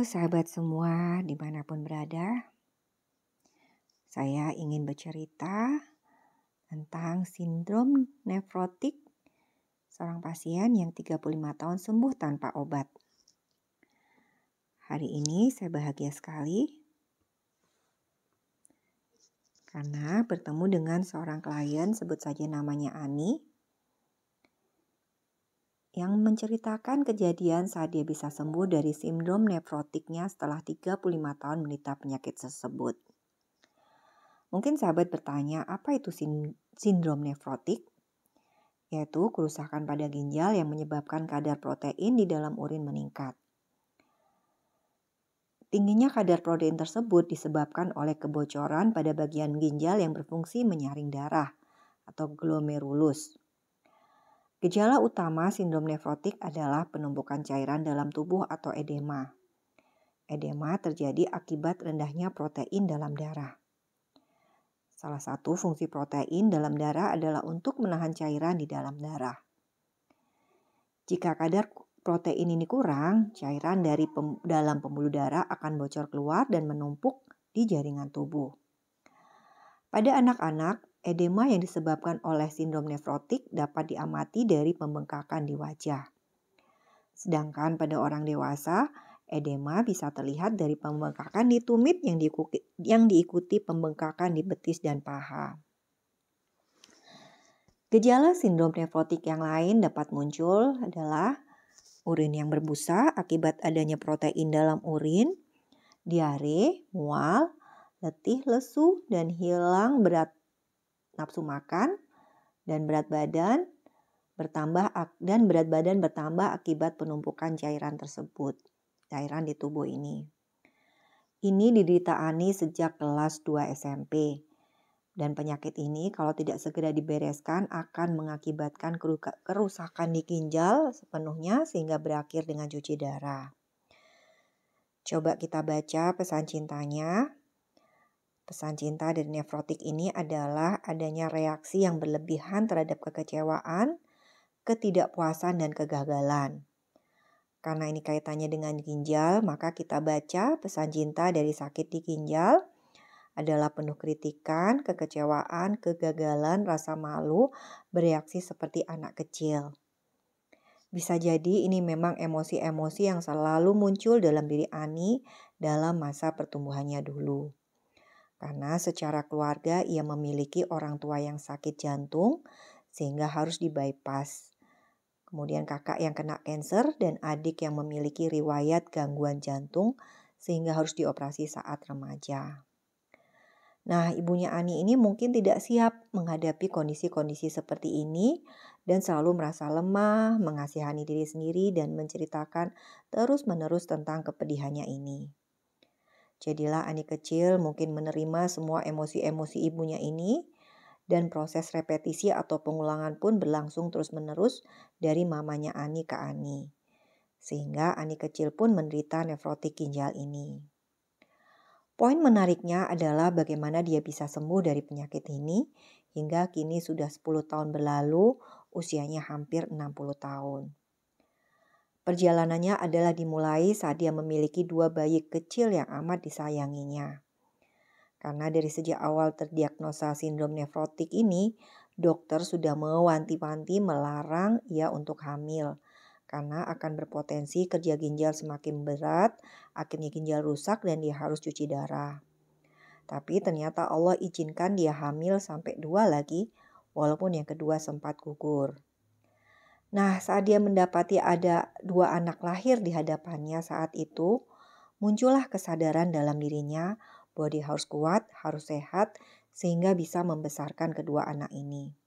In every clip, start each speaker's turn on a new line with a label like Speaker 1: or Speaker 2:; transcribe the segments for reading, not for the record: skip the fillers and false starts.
Speaker 1: sahabat semua dimanapun berada, saya ingin bercerita tentang sindrom nefrotik seorang pasien yang 35 tahun sembuh tanpa obat. Hari ini saya bahagia sekali karena bertemu dengan seorang klien, sebut saja namanya Ani, yang menceritakan kejadian saat dia bisa sembuh dari sindrom nefrotiknya setelah 35 tahun menderita penyakit tersebut. Mungkin sahabat bertanya, apa itu sindrom nefrotik? Yaitu kerusakan pada ginjal yang menyebabkan kadar protein di dalam urin meningkat. Tingginya kadar protein tersebut disebabkan oleh kebocoran pada bagian ginjal yang berfungsi menyaring darah atau glomerulus. Gejala utama sindrom nefrotik adalah penumpukan cairan dalam tubuh atau edema. Edema terjadi akibat rendahnya protein dalam darah. Salah satu fungsi protein dalam darah adalah untuk menahan cairan di dalam darah. Jika kadar protein ini kurang, cairan dari dalam pembuluh darah akan bocor keluar dan menumpuk di jaringan tubuh. Pada anak-anak, edema yang disebabkan oleh sindrom nefrotik dapat diamati dari pembengkakan di wajah. Sedangkan pada orang dewasa, edema bisa terlihat dari pembengkakan di tumit yang diikuti pembengkakan di betis dan paha. Gejala sindrom nefrotik yang lain dapat muncul adalah urin yang berbusa akibat adanya protein dalam urin, diare, mual, letih, lesu, dan hilang berat nafsu makan, dan berat badan bertambah akibat penumpukan cairan di tubuh ini. Ini diderita Ani sejak kelas 2 SMP. Dan penyakit ini kalau tidak segera dibereskan akan mengakibatkan kerusakan di ginjal sepenuhnya sehingga berakhir dengan cuci darah. Coba kita baca pesan cintanya. Pesan cinta dari nefrotik ini adalah adanya reaksi yang berlebihan terhadap kekecewaan, ketidakpuasan, dan kegagalan. Karena ini kaitannya dengan ginjal, maka kita baca pesan cinta dari sakit di ginjal adalah penuh kritikan, kekecewaan, kegagalan, rasa malu, bereaksi seperti anak kecil. Bisa jadi ini memang emosi-emosi yang selalu muncul dalam diri Ani dalam masa pertumbuhannya dulu. Karena secara keluarga ia memiliki orang tua yang sakit jantung sehingga harus di-bypass. Kemudian kakak yang kena kanker dan adik yang memiliki riwayat gangguan jantung sehingga harus dioperasi saat remaja. Nah, ibunya Ani ini mungkin tidak siap menghadapi kondisi-kondisi seperti ini dan selalu merasa lemah, mengasihani diri sendiri dan menceritakan terus-menerus tentang kepedihannya ini. Jadilah Ani kecil mungkin menerima semua emosi-emosi ibunya ini dan proses repetisi atau pengulangan pun berlangsung terus-menerus dari mamanya Ani ke Ani. Sehingga Ani kecil pun menderita nefrotik ginjal ini. Poin menariknya adalah bagaimana dia bisa sembuh dari penyakit ini hingga kini sudah 10 tahun berlalu, usianya hampir 60 tahun. Perjalanannya adalah dimulai saat dia memiliki 2 bayi kecil yang amat disayanginya. Karena dari sejak awal terdiagnosa sindrom nefrotik ini, dokter sudah mewanti-wanti melarang ia untuk hamil. Karena akan berpotensi kerja ginjal semakin berat, akhirnya ginjal rusak dan dia harus cuci darah. Tapi ternyata Allah izinkan dia hamil sampai 2 lagi, walaupun yang kedua sempat gugur. Nah, saat dia mendapati ada 2 anak lahir di hadapannya saat itu, muncullah kesadaran dalam dirinya bahwa dia harus kuat, harus sehat, sehingga bisa membesarkan kedua anak ini.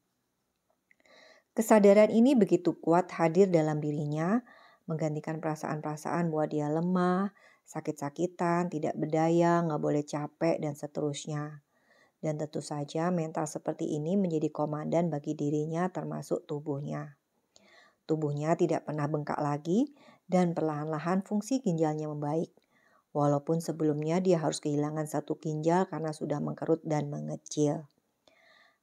Speaker 1: Kesadaran ini begitu kuat hadir dalam dirinya, menggantikan perasaan-perasaan bahwa dia lemah, sakit-sakitan, tidak berdaya, nggak boleh capek, dan seterusnya. Dan tentu saja mental seperti ini menjadi komandan bagi dirinya termasuk tubuhnya. Tubuhnya tidak pernah bengkak lagi dan perlahan-lahan fungsi ginjalnya membaik. Walaupun sebelumnya dia harus kehilangan 1 ginjal karena sudah mengkerut dan mengecil.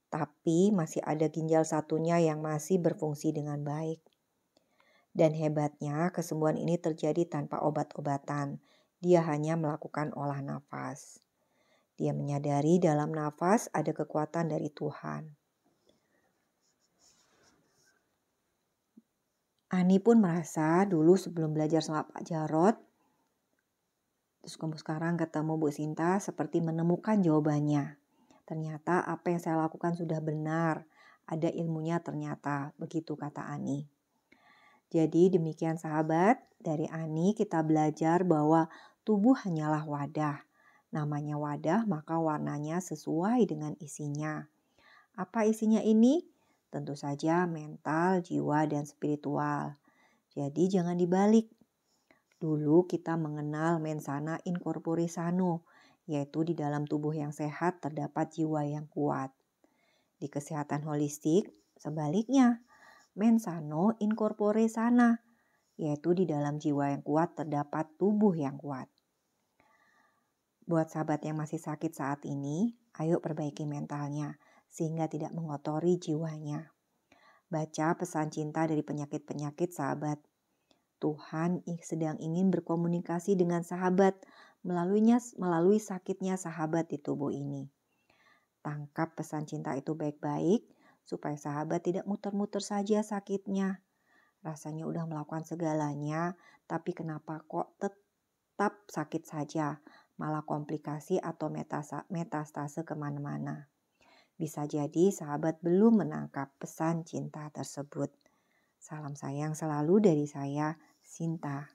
Speaker 1: Tapi masih ada ginjal satunya yang masih berfungsi dengan baik. Dan hebatnya kesembuhan ini terjadi tanpa obat-obatan. Dia hanya melakukan olah nafas. Dia menyadari dalam nafas ada kekuatan dari Tuhan. Ani pun merasa dulu sebelum belajar sama Pak Jarot, terus sekarang ketemu Bu Sinta seperti menemukan jawabannya. Ternyata apa yang saya lakukan sudah benar, ada ilmunya ternyata, begitu kata Ani. Jadi demikian sahabat, dari Ani kita belajar bahwa tubuh hanyalah wadah. Namanya wadah maka warnanya sesuai dengan isinya. Apa isinya ini? Tentu saja mental, jiwa, dan spiritual. Jadi jangan dibalik. Dulu kita mengenal mens sana in corpore sano, yaitu di dalam tubuh yang sehat terdapat jiwa yang kuat. Di kesehatan holistik, sebaliknya, mens sano in corpore sana, yaitu di dalam jiwa yang kuat terdapat tubuh yang kuat. Buat sahabat yang masih sakit saat ini, ayo perbaiki mentalnya sehingga tidak mengotori jiwanya. Baca pesan cinta dari penyakit-penyakit sahabat. Tuhan sedang ingin berkomunikasi dengan sahabat melalui sakitnya sahabat di tubuh ini. Tangkap pesan cinta itu baik-baik supaya sahabat tidak muter-muter saja sakitnya. Rasanya udah melakukan segalanya, tapi kenapa kok tetap sakit saja, malah komplikasi atau metastase kemana-mana. Bisa jadi sahabat belum menangkap pesan cinta tersebut. Salam sayang selalu dari saya, Sinta.